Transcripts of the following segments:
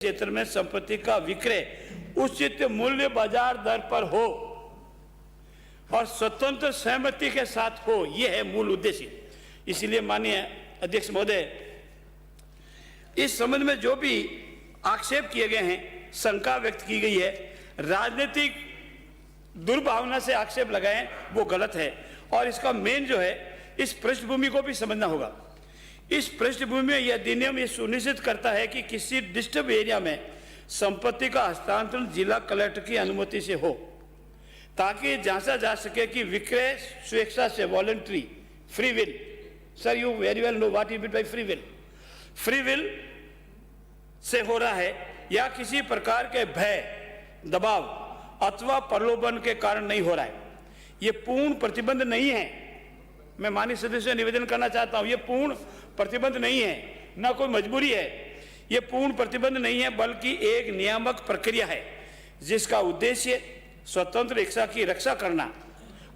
क्षेत्र में संपत्ति का विक्रय उचित मूल्य बाजार दर पर हो और स्वतंत्र सहमति के साथ हो, यह है मूल उद्देश्य। इसलिए माननीय अध्यक्ष महोदय, इस संबंध में जो भी आक्षेप किए गए हैं, शंका व्यक्त की गई है, राजनीतिक दुर्भावना से आक्षेप लगाए, वो गलत है। और इसका मेन जो है, इस पृष्ठभूमि को भी समझना होगा। इस पृष्ठभूमि में यह अधिनियम ये सुनिश्चित करता है कि किसी डिस्टर्ब एरिया में संपत्ति का हस्तांतरण जिला कलेक्टर की अनुमति से हो, ताकि जांचा जा सके कि विक्रय स्वेच्छा से, voluntary, free will, sir you very well know what is mean by free will, free will say हो रहा है या किसी प्रकार के भय, दबाव अथवा प्रलोभन के कारण नहीं हो रहा है। ये पूर्ण प्रतिबंध नहीं है। मैं माननीय सदस्य से निवेदन करना चाहता हूं, ये पूर्ण प्रतिबंध नहीं है, ना कोई मजबूरी है। ये पूर्ण प्रतिबंध नहीं है, बल्कि एक नियामक प्रक्रिया है जिसका उद्देश्य स्वतंत्र इच्छा की रक्षा करना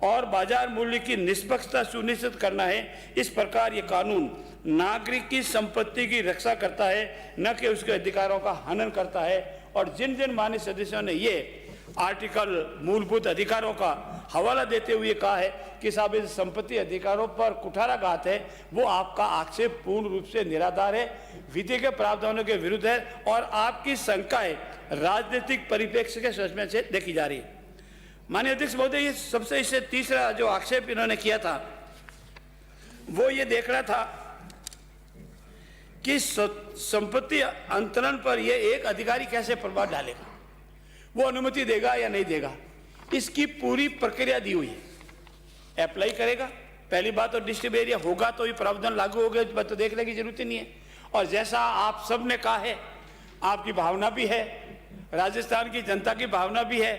और बाजार मूल्य की निष्पक्षता सुनिश्चित करना है। इस प्रकार ये कानून नागरिक की संपत्ति की रक्षा करता है, न कि उसके अधिकारों का हनन करता है। और जिन जिन माननीय सदस्यों ने ये आर्टिकल मूलभूत अधिकारों का हवाला देते हुए कहा है कि साहब इस संपत्ति अधिकारों पर कुठाराघात है, वो आपका आक्षेप पूर्ण रूप से निराधार है, विधि के प्रावधानों के विरुद्ध है और आपकी शंकाएं राजनीतिक परिप्रेक्ष्य के सच से देखी जा रही है। माननीय अध्यक्ष महोदय, ये सबसे इससे तीसरा जो आक्षेप इन्होंने किया था वो ये देख रहा था कि संपत्ति अंतरण पर ये एक अधिकारी कैसे प्रभाव डालेगा, वो अनुमति देगा या नहीं देगा, इसकी पूरी प्रक्रिया दी हुई है। अप्लाई करेगा, पहली बात, और डिस्ट्रिक्ट एरिया होगा तो ये प्रावधान लागू हो गया, तो देखने की जरूरत ही नहीं है। और जैसा आप सब ने कहा है, आपकी भावना भी है, राजस्थान की जनता की भावना भी है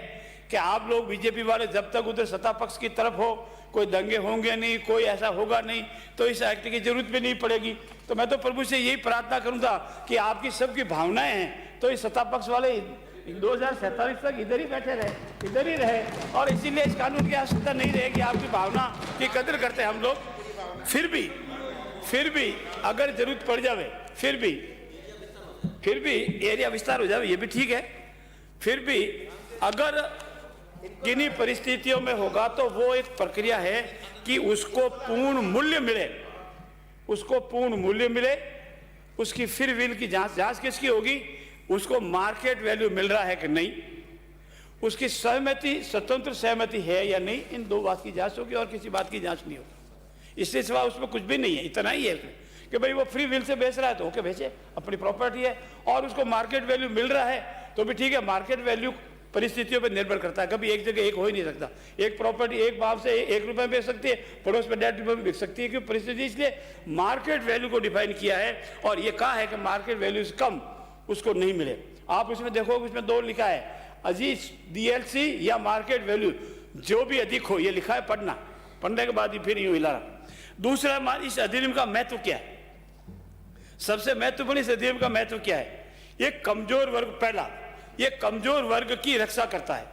कि आप लोग बीजेपी वाले जब तक उधर सत्ता पक्ष की तरफ हो, कोई दंगे होंगे नहीं, कोई ऐसा होगा नहीं, तो इस एक्ट की जरूरत भी नहीं पड़ेगी। तो मैं तो प्रभु से यही प्रार्थना करूंगा कि आपकी सबकी भावनाएं हैं तो इस सत्ता पक्ष वाले 2047 तक इधर ही बैठे रहे, इधर ही रहे, और इसीलिए इस कानून की आवश्यकता नहीं रहेगी। आपकी भावना की कदर करते हैं हम लोग। फिर भी अगर जरूरत पड़ जावे, फिर भी एरिया विस्तार हो जाए, ये भी ठीक है। फिर भी अगर किन्हीं परिस्थितियों में होगा तो वो एक प्रक्रिया है कि उसको पूर्ण मूल्य मिले, उसकी फिर विल की जांच किसकी होगी, उसको मार्केट वैल्यू मिल रहा है कि नहीं, उसकी सहमति, स्वतंत्र सहमति है या नहीं, इन दो बात की जांच होगी और किसी बात की जांच नहीं होगी। इससे सिवा उसमें कुछ भी नहीं है। इतना ही है कि भाई वो फ्री विल से बेच रहा है तो ओके बेचे, अपनी प्रॉपर्टी है, और उसको मार्केट वैल्यू मिल रहा है तो भी ठीक है। मार्केट वैल्यू परिस्थितियों पर निर्भर करता है, कभी एक जगह एक हो ही नहीं सकता। एक प्रॉपर्टी एक भाव से 1 रुपये में बेच सकती है, पड़ोस में 1.5 रुपये में बिक सकती है, क्योंकि परिस्थिति। इसलिए मार्केट वैल्यू को डिफाइन किया है और ये कहा है कि मार्केट वैल्यू से कम उसको नहीं मिले। आप उसमें देखोगे, उसमें 2 लिखा है, अजीज डीएलसी या मार्केट वैल्यू, जो भी अधिक हो, ये लिखा है। पढ़ने के बाद ही फिर यूं हिला रहा। दूसरा, इस अधिनियम का महत्व क्या है, सबसे महत्वपूर्ण इस अधिनियम का महत्व क्या है, ये कमजोर वर्ग, पहला ये कमजोर वर्ग की रक्षा करता है।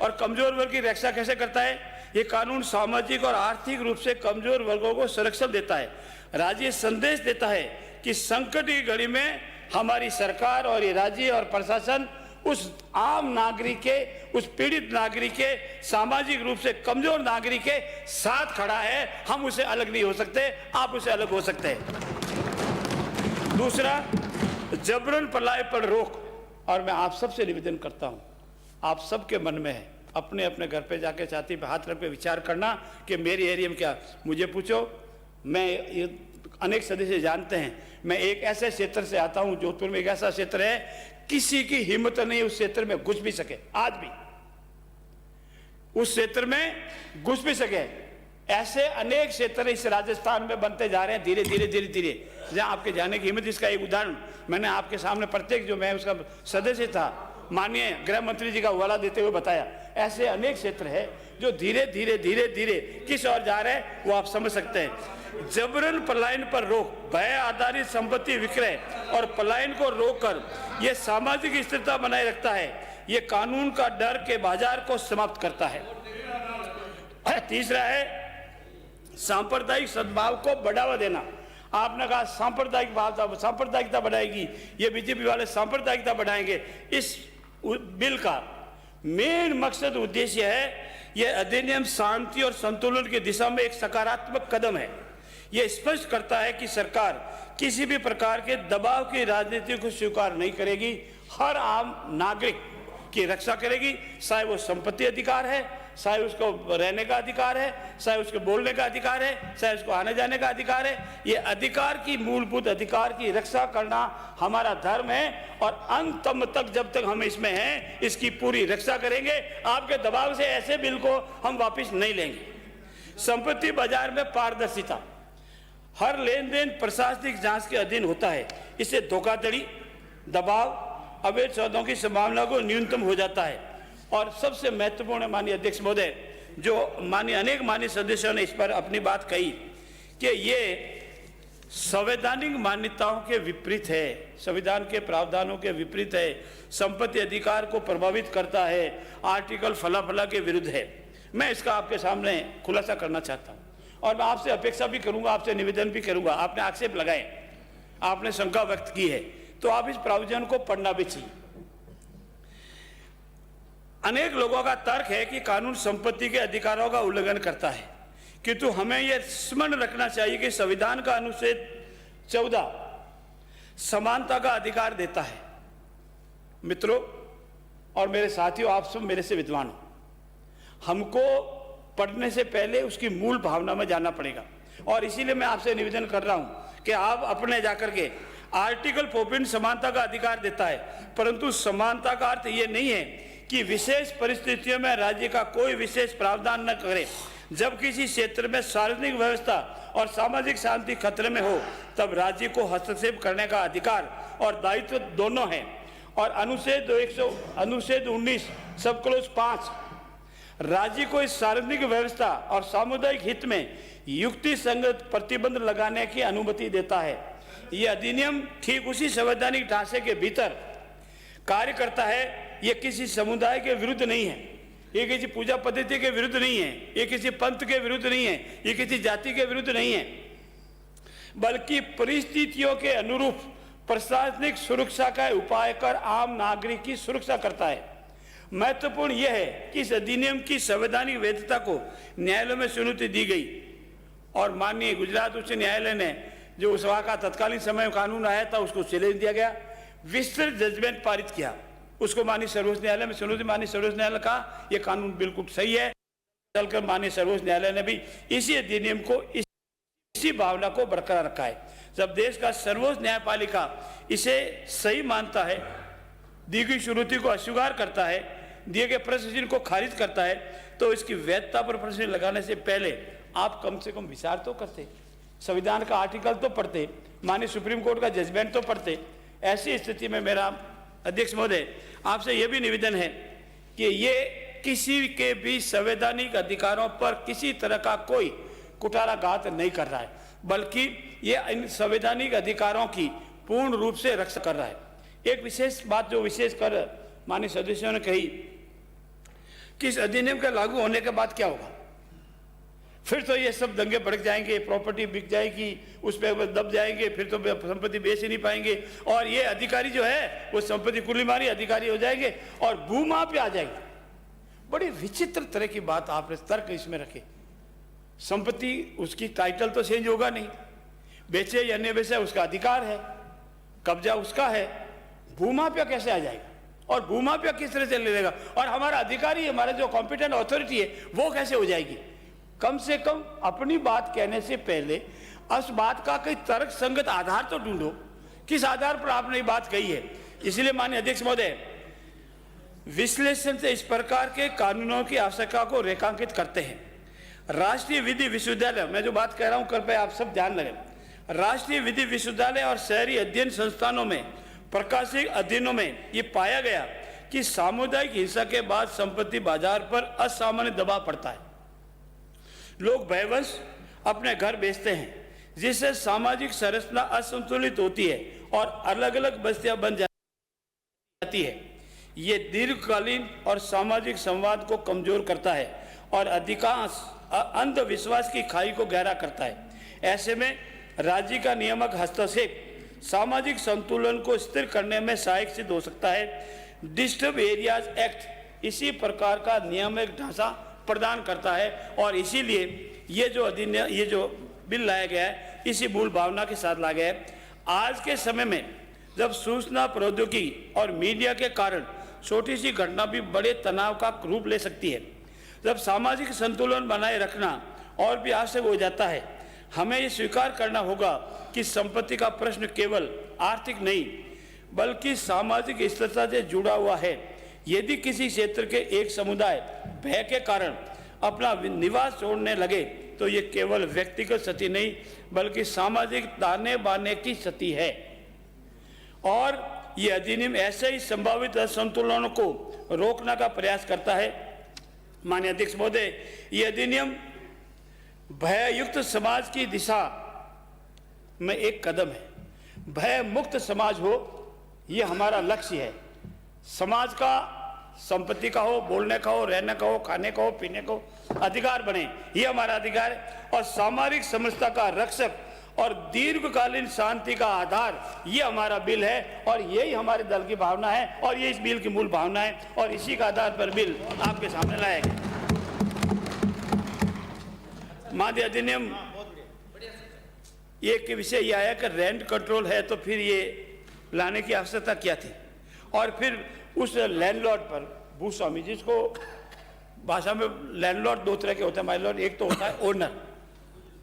और कमजोर वर्ग की रक्षा कैसे करता है, ये कानून सामाजिक और आर्थिक रूप से कमजोर वर्गों को संरक्षण देता है। राज्य संदेश देता है कि संकट की घड़ी में हमारी सरकार और ये राज्य और प्रशासन उस आम नागरिक के, उस पीड़ित नागरिक के, सामाजिक रूप से कमजोर नागरिक के साथ खड़ा है। हम उसे अलग नहीं हो सकते, आप उसे अलग हो सकते हैं। दूसरा, जबरन पलायन पर रोक। और मैं आप सबसे निवेदन करता हूं, आप सबके मन में है, अपने अपने घर पे जाके छाती पे हाथ रख के विचार करना कि मेरे एरिया में क्या। मुझे पूछो, मैं अनेक सदस्य जानते हैं, मैं एक ऐसे क्षेत्र से आता हूं, जोधपुर में एक ऐसा क्षेत्र है, किसी की हिम्मत नहीं उस क्षेत्र में घुस भी सके, आज भी उस क्षेत्र में घुस भी सके। ऐसे अनेक क्षेत्र इस राजस्थान में बनते जा रहे हैं, धीरे धीरे जहां आपके जाने की हिम्मत। इसका एक उदाहरण मैंने आपके सामने, प्रत्येक जो मैं उसका सदस्य था, माननीय गृह मंत्री जी का हवाला देते हुए बताया। ऐसे अनेक क्षेत्र है जो धीरे धीरे किस ओर जा रहे हैं, वो आप समझ सकते हैं। जबरन पलायन पर रोक, भय आधारित संपत्ति विक्रय और पलायन को रोककर यह सामाजिक स्थिरता बनाए रखता है। यह कानून का डर के बाजार को समाप्त करता है। तीसरा है सांप्रदायिक सद्भाव को बढ़ावा देना। आपने कहा सांप्रदायिक भावना, सांप्रदायिकता बढ़ाएगी, ये बीजेपी वाले सांप्रदायिकता बढ़ाएंगे। इस बिल का मेन मकसद उद्देश्य है, यह अधिनियम शांति और संतुलन की दिशा में एक सकारात्मक कदम है। यह स्पष्ट करता है कि सरकार किसी भी प्रकार के दबाव की राजनीति को स्वीकार नहीं करेगी, हर आम नागरिक की रक्षा करेगी, चाहे वो संपत्ति अधिकार है, चाहे उसको रहने का अधिकार है, चाहे उसके बोलने का अधिकार है, चाहे उसको आने जाने का अधिकार है। ये अधिकार की, मूलभूत अधिकार की रक्षा करना हमारा धर्म है और अंतम तक जब तक हम इसमें हैं इसकी पूरी रक्षा करेंगे। आपके दबाव से ऐसे बिल को हम वापस नहीं लेंगे। संपत्ति बाजार में पारदर्शिता, हर लेन देन प्रशासनिक जांच के अधीन होता है। इससे धोखाधड़ी, दबाव, अवैध सौदों की संभावना को न्यूनतम हो जाता है। और सबसे महत्वपूर्ण, माननीय अध्यक्ष महोदय, जो अनेक माननीय सदस्यों ने इस पर अपनी बात कही कि ये संवैधानिक मान्यताओं के विपरीत है, संविधान के प्रावधानों के विपरीत है, संपत्ति अधिकार को प्रभावित करता है, आर्टिकल फला फला के विरुद्ध है। मैं इसका आपके सामने खुलासा करना चाहता हूँ और मैं आपसे अपेक्षा भी करूंगा, आपसे निवेदन भी करूंगा। आपने आक्षेप लगाए, आपने शंका व्यक्त की है, तो आप इस प्रावधान को पढ़ना भी चाहिए। अनेक लोगों का तर्क है कि कानून संपत्ति के अधिकारों का उल्लंघन करता है, किंतु हमें यह स्मरण रखना चाहिए कि संविधान का अनुच्छेद 14 समानता का अधिकार देता है। मित्रों और मेरे साथियों, आप सब मेरे से विद्वान हो, हमको पढ़ने से पहले उसकी मूल भावना में जाना पड़ेगा। और इसीलिए मैं आपसे निवेदन कर रहा हूं कि आप अपने जाकर के आर्टिकल 14 समानता का अधिकार देता है, परंतु समानता का अर्थ ये नहीं है कि विशेष परिस्थितियों में राज्य का कोई विशेष प्रावधान न करे। जब किसी क्षेत्र में सार्वजनिक व्यवस्था और सामाजिक शांति खतरे में हो, तब राज्य को हस्तक्षेप करने का अधिकार और दायित्व दोनों है। और अनुच्छेद 19 सब क्लोज 5 राज्य को इस सार्वजनिक व्यवस्था और सामुदायिक हित में युक्ति संगत प्रतिबंध लगाने की अनुमति देता है। यह अधिनियम ठीक उसी संवैधानिक ढांचे के भीतर कार्य करता है। यह किसी समुदाय के विरुद्ध नहीं है, ये किसी पूजा पद्धति के विरुद्ध नहीं है, ये किसी पंथ के विरुद्ध नहीं है, ये किसी जाति के विरुद्ध नहीं है, बल्कि परिस्थितियों के अनुरूप प्रशासनिक सुरक्षा का उपाय कर आम नागरिक की सुरक्षा करता है। महत्वपूर्ण यह है कि इस अधिनियम की संवैधानिक वैधता को न्यायालय में चुनौती दी गई और माननीय गुजरात उच्च न्यायालय ने जो उस वहाँ का तत्कालीन समय कानून आया था उसको चैलेंज दिया गया, विस्तृत जजमेंट पारित किया, उसको माननीय सर्वोच्च न्यायालय में चुनौती। माननीय सर्वोच्च न्यायालय का यह कानून बिल्कुल सही है। चलकर माननीय सर्वोच्च न्यायालय ने भी इसी अधिनियम को, इसी भावना को बरकरार रखा है। जब देश का सर्वोच्च न्यायपालिका इसे सही मानता है, दी गई चुनौती को अस्वीकार करता है, दिए गए प्रश्न को खारिज करता है, तो इसकी वैधता पर प्रश्न लगाने से पहले आप कम से कम विचार तो करते, संविधान का आर्टिकल तो पढ़ते, माननीय सुप्रीम कोर्ट का जजमेंट तो पढ़ते। ऐसी स्थिति में मेरा अध्यक्ष महोदय आपसे यह भी निवेदन है कि ये किसी के भी संवैधानिक अधिकारों पर किसी तरह का कोई कुठाराघात नहीं कर रहा है, बल्कि ये इन संवैधानिक अधिकारों की पूर्ण रूप से रक्षा कर रहा है। एक विशेष बात जो विशेष कर माननीय सदस्यों ने कही कि इस अधिनियम के लागू होने के बाद क्या होगा, फिर तो ये सब दंगे भड़क जाएंगे, प्रॉपर्टी बिक जाएगी, उस पर दब जाएंगे, फिर तो संपत्ति बेच ही नहीं पाएंगे और ये अधिकारी जो है वो संपत्ति कुलीमारी अधिकारी हो जाएंगे और भूमाफी आ जाएगी। बड़ी विचित्र तरह की बात आपने तर्क इसमें रखे। संपत्ति उसकी टाइटल तो चेंज होगा नहीं, बेचे या नहीं बेचे उसका अधिकार है, कब्जा उसका है, भूमाफिया कैसे आ जाएगा और भूमाफिया किस तरह से ले लेगा और हमारा अधिकारी, हमारा जो कॉम्पिटेंट अथॉरिटी है वो कैसे हो जाएगी। कम से कम अपनी बात कहने से पहले उस बात का कोई तर्क संगत आधार तो ढूंढो, किस आधार पर आपने ये बात कही है। इसलिए माननीय अध्यक्ष महोदय विश्लेषण से इस प्रकार के कानूनों की आवश्यकता को रेखांकित करते हैं। राष्ट्रीय विधि विश्वविद्यालय, मैं जो बात कह रहा हूं कृपया आप सब ध्यान रखें, राष्ट्रीय विधि विश्वविद्यालय और शहरी अध्ययन संस्थानों में प्रकाशित अध्ययनों में ये पाया गया कि सामुदायिक हिंसा के बाद संपत्ति बाजार पर असामान्य दबाव पड़ता है। लोग भयवश अपने घर बेचते हैं, जिससे सामाजिक संरचना असंतुलित होती है और अलग अलग बस्तियां बन जाती है। ये दीर्घकालीन और सामाजिक संवाद को कमजोर करता है और अधिकांश अंधविश्वास की खाई को गहरा करता है। ऐसे में राज्य का नियामक हस्तक्षेप सामाजिक संतुलन को स्थिर करने में सहायक सिद्ध हो सकता है। डिस्टर्ब एरियाज एक्ट इसी प्रकार का नियामक ढांचा प्रदान करता है और इसीलिए ये जो बिल लाया गया है इसी मूल भावना के साथ लाया गया है। आज के समय में जब सूचना प्रौद्योगिकी और मीडिया के कारण छोटी सी घटना भी बड़े तनाव का रूप ले सकती है, जब सामाजिक संतुलन बनाए रखना और भी आवश्यक हो जाता है, हमें ये स्वीकार करना होगा कि संपत्ति का प्रश्न केवल आर्थिक नहीं बल्कि सामाजिक स्थिरता से जुड़ा हुआ है। यदि किसी क्षेत्र के एक समुदाय भय के कारण अपना निवास छोड़ने लगे तो ये केवल व्यक्तिगत क्षति नहीं बल्कि सामाजिक ताने बाने की क्षति है और ये अधिनियम ऐसे ही संभावित असंतुलनों को रोकने का प्रयास करता है। माननीय अध्यक्ष महोदय, ये अधिनियम भययुक्त समाज की दिशा में एक कदम है। भय मुक्त समाज हो, ये हमारा लक्ष्य है। समाज का संपत्ति का हो, बोलने का हो, रहने का हो, खाने का हो, पीने का हो, अधिकार बने, ये हमारा अधिकार है। और सामाजिक समरसता का रक्षक और दीर्घकालीन शांति का आधार, ये हमारा बिल है और यही हमारे दल की भावना है और ये इस बिल की मूल भावना है और इसी के आधार पर बिल आपके सामने लाया गया। माननीय अधिनियम एक विषय यह आया कि रेंट कंट्रोल है तो फिर ये लाने की आवश्यकता क्या थी और फिर उस लैंडलॉर्ड पर भूस्वामी, जिसको भाषा में लैंडलॉर्ड दो तरह के होते हैं माइलॉर्ड, एक तो होता है owner,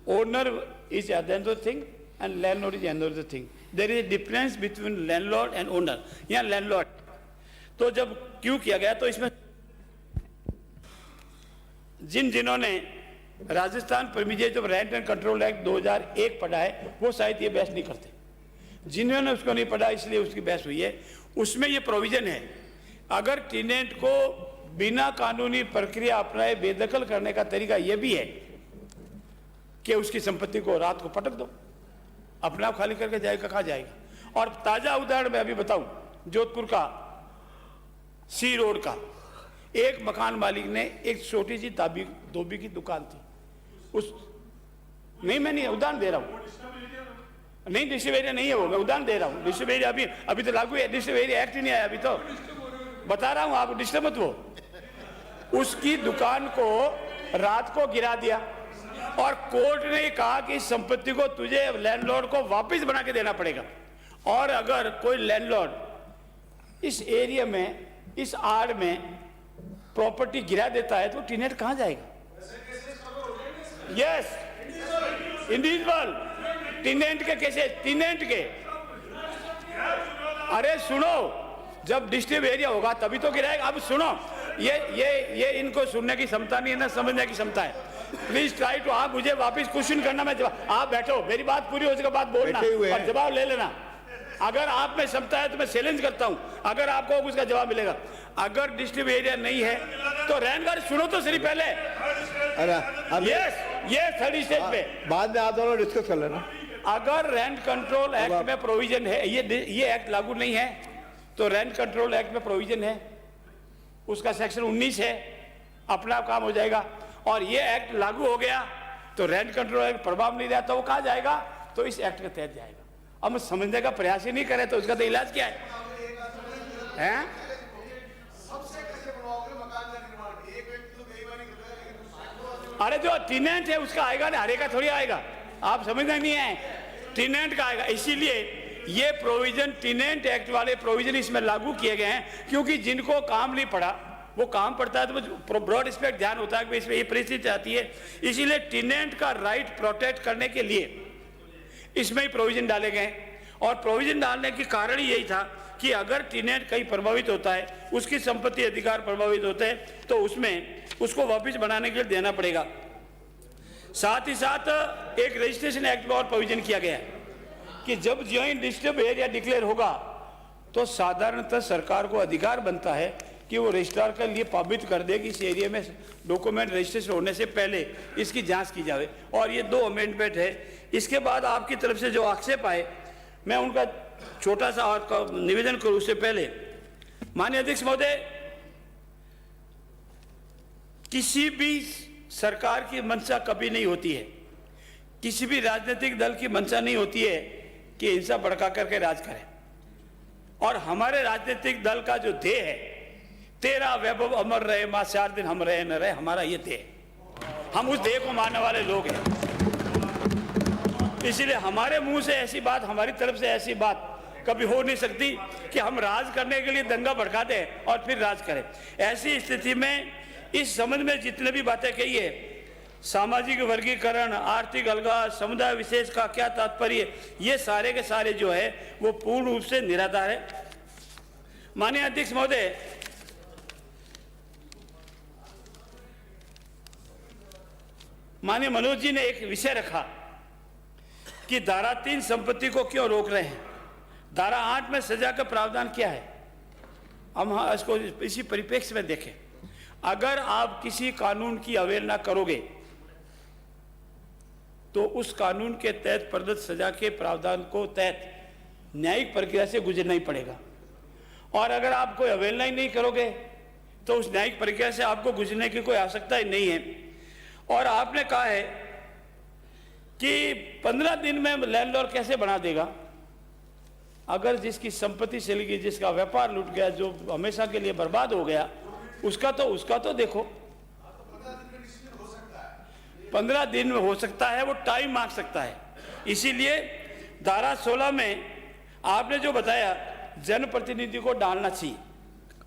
owner is another thing and landlord is another thing. There is a difference between landlord and owner. यहाँ लैंडलॉर्ड तो जब क्यों किया गया तो इसमें जिन्होंने राजस्थान प्रीमियर जब रेंट एंड कंट्रोल एक्ट 2001 पढ़ा है वो शायद ये बहस नहीं करते, जिन्होंने उसको नहीं पढ़ा इसलिए उसकी बहस हुई है। उसमें ये प्रोविजन है, अगर टेनेंट को बिना कानूनी प्रक्रिया अपनाए बेदखल करने का तरीका यह भी है कि उसकी संपत्ति को रात को पटक दो, अपने आप खाली करके जाएगा, कहाँ जाएगा। और ताजा उदाहरण मैं अभी बताऊं, जोधपुर का सी रोड का एक मकान मालिक ने एक छोटी सी धोबी की दुकान थी, उस नहीं मैं नहीं उदाहरण दे रहा हूं, नहीं डिस्ट्रिक्ट एरिया नहीं है वो, मैं उदाहरण दे रहा हूं। डिस्ट्रिक्ट एरिया अभी तो लागू है, डिस्ट्रिक्ट एरिया एक्ट ही नहीं आया अभी, तो बता रहा हूं आप डिस्टर्ब मत। वो उसकी दुकान को रात को गिरा दिया और कोर्ट ने कहा कि इस संपत्ति को तुझे लैंडलॉर्ड को वापस बना के देना पड़ेगा। और अगर कोई लैंडलॉर्ड इस एरिया में इस आड़ में प्रॉपर्टी गिरा देता है तो टेनेंट कहां जाएगा? यस, इंडिविजुअल टेनेंट के कैसे, टेनेंट के, अरे सुनो, जब डिस्ट्रिक्ट एरिया होगा तभी तो गिराएगा। अब सुनो, ये इनको सुनने की क्षमता नहीं है ना समझने की क्षमता है। प्लीज ट्राई टू, आप मुझे वापस क्वेश्चन करना, मैं जवाब, आप बैठो, मेरी बात पूरी हो उसके बाद बोलना और जवाब ले लेना। अगर आप में क्षमता है तो मैं चैलेंज करता हूं, अगर आपको उसका जवाब मिलेगा। अगर डिस्ट्रिक्ट एरिया नहीं है तो रैन गार्ड सुनो तो सही पहले। अरे ये थर्ड स्टेज पे बाद में आप दोनों डिस्कस कर लेना। अगर रेंट कंट्रोल एक्ट में प्रोविजन है, ये एक्ट लागू नहीं है तो रेंट कंट्रोल एक्ट में प्रोविजन है, उसका सेक्शन 19 है, अपना काम हो जाएगा। और ये एक्ट लागू हो गया तो रेंट कंट्रोल एक्ट प्रभाव नहीं रहता, वो कहाँ जाएगा? तो इस एक्ट के तहत जाएगा। अब समझने का प्रयास ही नहीं करे तो उसका तो इलाज क्या है? अरे जो टेनेंट है उसका आएगा ना, हरे का थोड़ी आएगा, आप समझना नहीं है, टेनेंट का आएगा। इसीलिए ये प्रोविजन, टेनेंट एक्ट वाले प्रोविजन इसमें लागू किए गए हैं, क्योंकि जिनको काम नहीं पड़ा वो काम पड़ता है तो ब्रॉड स्पेक्ट ध्यान होता है कि इसमें ये परिस्थिति आती है। इसीलिए टेनेंट का राइट प्रोटेक्ट करने के लिए इसमें ही प्रोविजन डाले गए और प्रोविजन डालने के कारण ही यही था कि अगर टेनेंट कहीं प्रभावित होता है, उसकी संपत्ति अधिकार प्रभावित होते हैं तो उसमें उसको वापस बनाने के लिए देना पड़ेगा। साथ ही साथ एक रजिस्ट्रेशन एक्ट में और प्रोविजन किया गया है कि जब ज्वाइंट डिस्टर्ब एरिया डिक्लेयर होगा तो साधारणतः सरकार को अधिकार बनता है कि वो रजिस्ट्रार के लिए पाबित कर दे कि इस एरिया में डॉक्यूमेंट रजिस्ट्रेशन होने से पहले इसकी जांच की जाए। और ये 2 अमेंडमेंट है। इसके बाद आपकी तरफ से जो आक्षेप आए, मैं उनका छोटा सा और निवेदन करूं उससे पहले। माननीय अध्यक्ष महोदय, किसी भी सरकार की मंशा कभी नहीं होती है किसी भी राजनीतिक दल की मंशा नहीं होती है कि हिंसा भड़का करके राज करे। और हमारे राजनीतिक दल का जो ध्येय है, तेरा वैभव अमर रहे मां 4 दिन हम रहे न रहे, हमारा ये ध्येय, हम उस ध्येय को मानने वाले लोग हैं। इसलिए हमारे मुंह से ऐसी बात, हमारी तरफ से ऐसी बात कभी हो नहीं सकती कि हम राज करने के लिए दंगा भड़का दें और फिर राज करें। ऐसी स्थिति में इस संबंध में जितने भी बातें कही है, सामाजिक वर्गीकरण, आर्थिक अलगाव, समुदाय विशेष का क्या तात्पर्य, ये सारे के सारे जो है वो पूर्ण रूप से निराधार है। माननीय अध्यक्ष महोदय, माननीय मनोज जी ने एक विषय रखा कि धारा 3 संपत्ति को क्यों रोक रहे हैं, धारा 8 में सजा का प्रावधान क्या है। हम इसको इसी परिप्रेक्ष्य में देखें। अगर आप किसी कानून की अवहेलना करोगे तो उस कानून के तहत प्रदत्त सजा के प्रावधान को तहत न्यायिक प्रक्रिया से गुजरना ही पड़ेगा। और अगर आप कोई अवहेलना ही नहीं करोगे तो उस न्यायिक प्रक्रिया से आपको गुजरने की कोई आवश्यकता ही नहीं है। और आपने कहा है कि 15 दिन में लैंडलॉर्ड कैसे बना देगा। अगर जिसकी संपत्ति चली गई, जिसका व्यापार लूट गया, जो हमेशा के लिए बर्बाद हो गया, उसका तो देखो। 15 दिन में हो सकता है, वो टाइम मांग सकता है। इसीलिए धारा 16 में आपने जो बताया, जनप्रतिनिधि को डालना चाहिए।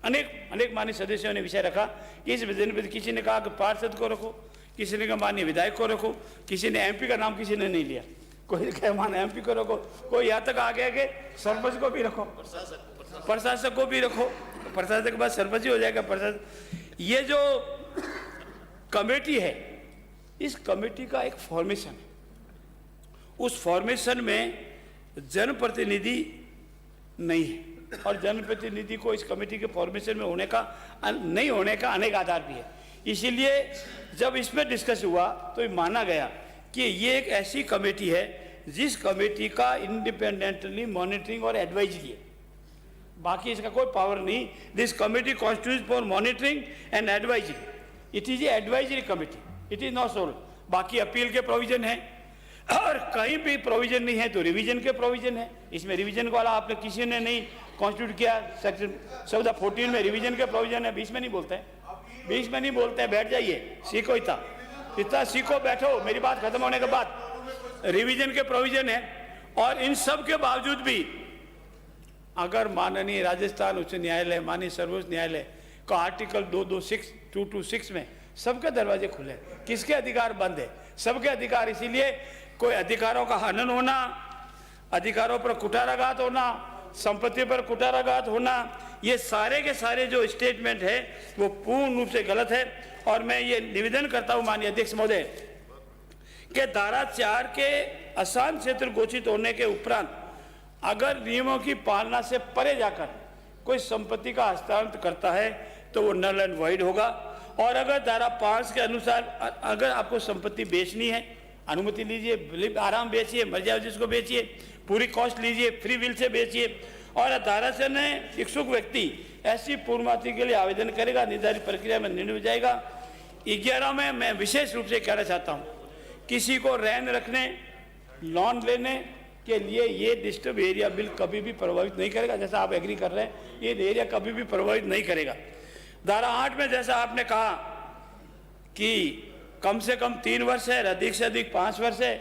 अनेक माननीय सदस्यों ने विषय रखा कि इस जनप्रतिनिधि, किसी ने कहा कि पार्षद को रखो, किसी ने कहा माननीय विधायक को रखो, किसी ने एमपी का नाम किसी ने नहीं लिया, कोई कहे मान एमपी को रखो, कोई यहाँ तक आ गया कि सरपंच को भी रखो, प्रशासक को भी रखो, प्रशासक के बाद सरपंच ही हो जाएगा प्रशासक। ये जो कमेटी है, इस कमेटी का एक फॉर्मेशन है। उस फॉर्मेशन में जनप्रतिनिधि नहीं है और जनप्रतिनिधि को इस कमेटी के फॉर्मेशन में नहीं होने का अनेक आधार भी है। इसीलिए जब इसमें डिस्कस हुआ तो ये माना गया कि ये एक ऐसी कमेटी है जिस कमेटी का इंडिपेंडेंटली मॉनिटरिंग और एडवाइजरी है, बाकी इसका कोई पावर नहीं। This committee constitute for monitoring and advisory, it is a advisory committee, it is not sole. बाकी अपील के प्रोविजन है और कहीं भी प्रोविजन नहीं है तो रिवीजन के प्रोविजन है। इसमें रिवीजन वाला आपने किसी ने नहीं कॉन्स्टिट्यूट किया। सेक्शन 14 में रिवीजन के प्रोविजन है, 20 में नहीं बोलते हैं, 20 में नहीं बोलते हैं। बैठ जाइए, सीखो इतना सीखो, बैठो, मेरी बात खत्म होने के बाद रिवीजन के प्रोविजन है। और इन सब के बावजूद भी अगर माननीय राजस्थान उच्च न्यायालय, माननीय सर्वोच्च न्यायालय का आर्टिकल 226 में सबके दरवाजे खुले, किसके अधिकार बंद है? सबके अधिकार। इसीलिए कोई अधिकारों का हनन होना, अधिकारों पर कुठाराघात होना, संपत्ति पर कुठाराघात होना, ये सारे के सारे जो स्टेटमेंट है वो पूर्ण रूप से गलत है। और मैं ये निवेदन करता हूं माननीय अध्यक्ष महोदय कि धारा 4 के आसान क्षेत्र घोषित होने के उपरांत अगर नियमों की पालना से परे जाकर कोई संपत्ति का हस्तांतरण करता है तो वो नल एंड वॉइड होगा। और अगर धारा 5 के अनुसार अगर आपको संपत्ति बेचनी है, अनुमति लीजिए, आराम बेचिए, मर्यादा जिसको बेचिए, पूरी कॉस्ट लीजिए, फ्री विल से बेचिए। और धारा से न इच्छुक व्यक्ति ऐसी पूर्वमाती के लिए आवेदन करेगा, निर्धारित प्रक्रिया में निर्णय हो जाएगा। 11 में मैं विशेष रूप से कहना चाहता हूँ, किसी को रहन रखने, लोन लेने के लिए ये डिस्टर्ब एरिया बिल कभी भी प्रभावित नहीं करेगा। जैसा आप एग्री कर रहे हैं, ये एरिया कभी भी प्रभावित नहीं करेगा। धारा 8 में जैसा आपने कहा कि कम से कम 3 वर्ष है, अधिक से अधिक 5 वर्ष है,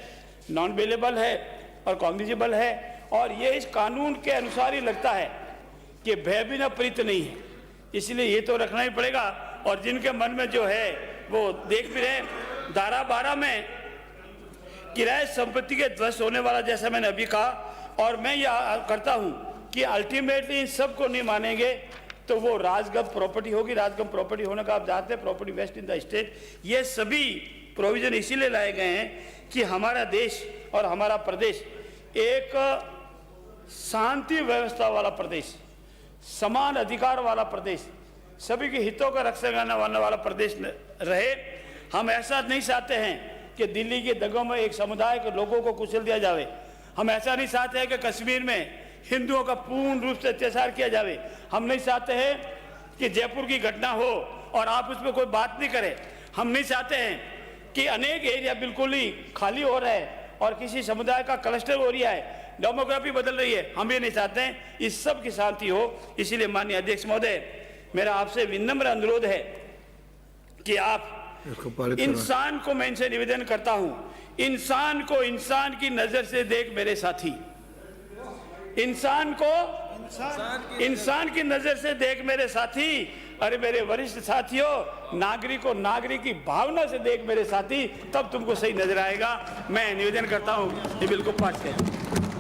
नॉन बेलेबल है और कॉग्निजेबल है। और ये इस कानून के अनुसार ही लगता है कि भय बिना प्रीत नहीं है, इसलिए ये तो रखना ही पड़ेगा। और जिनके मन में जो है वो देख भी रहे। धारा 12 में किराए संपत्ति के ध्वस्त होने वाला, जैसा मैंने अभी कहा, और मैं यह करता हूं कि अल्टीमेटली इन सब को नहीं मानेंगे तो वो राजगम प्रॉपर्टी होगी। राजगम प्रॉपर्टी होने का आप जानते हैं, property vest in the state. ये सभी प्रोविजन इसीलिए लाए गए हैं कि हमारा देश और हमारा प्रदेश एक शांति व्यवस्था वाला प्रदेश, समान अधिकार वाला प्रदेश, सभी के हितों का रक्षा करने वाला प्रदेश रहे। हम ऐसा नहीं चाहते हैं कि दिल्ली के दंगों में एक समुदाय के लोगों को कुचल दिया जावे। हम ऐसा नहीं चाहते हैं कि कश्मीर में हिंदुओं का पूर्ण रूप से अत्याचार किया जावे। हम नहीं चाहते हैं कि जयपुर की घटना हो और आप उस पर कोई बात नहीं करें। हम नहीं चाहते हैं कि अनेक एरिया बिल्कुल ही खाली हो रहे हैं और किसी समुदाय का क्लस्टर हो रहा है, डेमोग्राफी बदल रही है, हम ये नहीं चाहते हैं इस सब की शांति हो। इसीलिए माननीय अध्यक्ष महोदय, मेरा आपसे विनम्र अनुरोध है कि आप इंसान को, मैं इनसे निवेदन करता हूं, इंसान को इंसान की नजर से देख मेरे साथी, इंसान को इंसान की नजर से देख मेरे साथी। अरे मेरे वरिष्ठ साथियों, नागरिक को नागरिक की भावना से देख मेरे साथी, तब तुमको सही नजर आएगा। मैं निवेदन करता हूं ये बिल को पास करें।